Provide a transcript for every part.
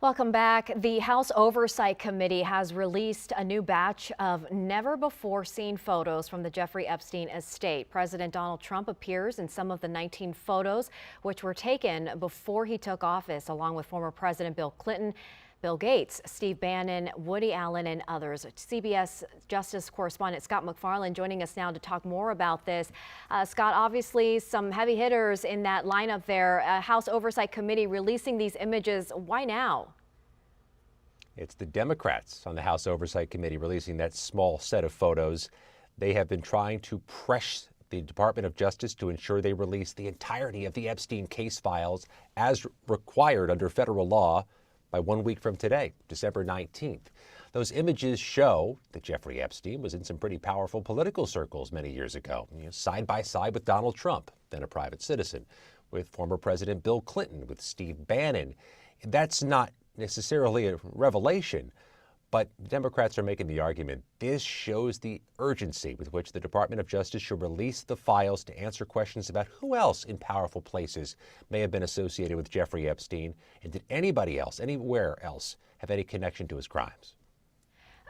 Welcome back. The House Oversight Committee has released a new batch of never-before-seen photos from the Jeffrey Epstein estate. President Donald Trump appears in some of the 19 photos, which were taken before he took office, along with former President Bill Clinton, Bill Gates, Steve Bannon, Woody Allen, and others. CBS Justice correspondent Scott MacFarlane joining us now to talk more about this. Scott, obviously some heavy hitters in that lineup there. House Oversight Committee releasing these images. Why now? It's the Democrats on the House Oversight Committee releasing that small set of photos. They have been trying to press the Department of Justice to ensure they release the entirety of the Epstein case files as required under federal law by 1 week from today, December 19th. Those images show that Jeffrey Epstein was in some pretty powerful political circles many years ago, side by side with Donald Trump, then a private citizen, with former President Bill Clinton, with Steve Bannon. That's not necessarily a revelation, but Democrats are making the argument this shows the urgency with which the Department of Justice should release the files to answer questions about who else in powerful places may have been associated with Jeffrey Epstein, and did anybody else, anywhere else, have any connection to his crimes.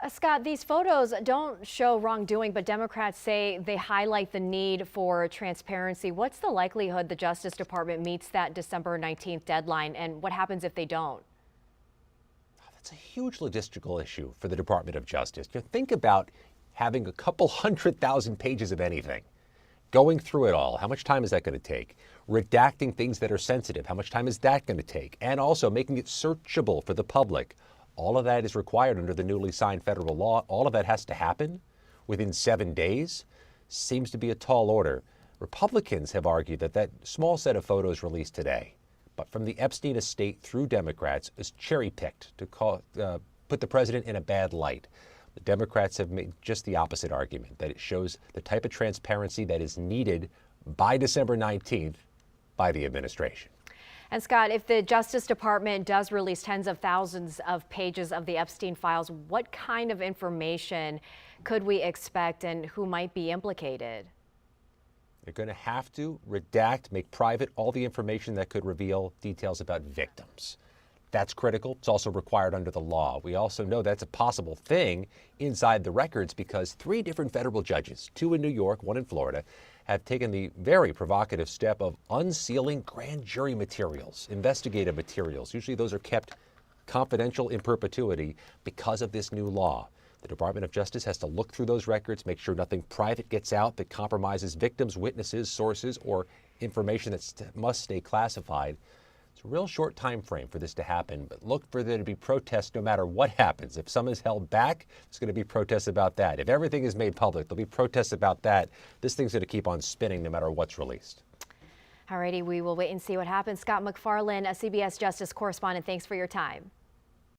Scott, these photos don't show wrongdoing, but Democrats say they highlight the need for transparency. What's the likelihood the Justice Department meets that December 19th deadline, and what happens if they don't? It's a huge logistical issue for the Department of Justice. Think about having a couple 100,000 pages of anything, going through it all. How much time is that going to take? Redacting things that are sensitive. How much time is that going to take? And also making it searchable for the public. All of that is required under the newly signed federal law. All of that has to happen within 7 days. Seems to be a tall order. Republicans have argued that that small set of photos released today, but from the Epstein estate through Democrats, is cherry-picked to put the president in a bad light. The Democrats have made just the opposite argument, that it shows the type of transparency that is needed by December 19th by the administration. And Scott, if the Justice Department does release tens of thousands of pages of the Epstein files, what kind of information could we expect and who might be implicated? They're going to have to redact, make private all the information that could reveal details about victims. That's critical. It's also required under the law. We also know that's a possible thing inside the records because 3 different federal judges, 2 in New York, 1 in Florida, have taken the very provocative step of unsealing grand jury materials, investigative materials. Usually those are kept confidential in perpetuity because of this new law. The Department of Justice has to look through those records, make sure nothing private gets out that compromises victims, witnesses, sources, or information that must stay classified. It's a real short time frame for this to happen, but look for there to be protests no matter what happens. If someone's held back, there's going to be protests about that. If everything is made public, there'll be protests about that. This thing's going to keep on spinning no matter what's released. All righty, we will wait and see what happens. Scott MacFarlane, a CBS Justice correspondent, thanks for your time.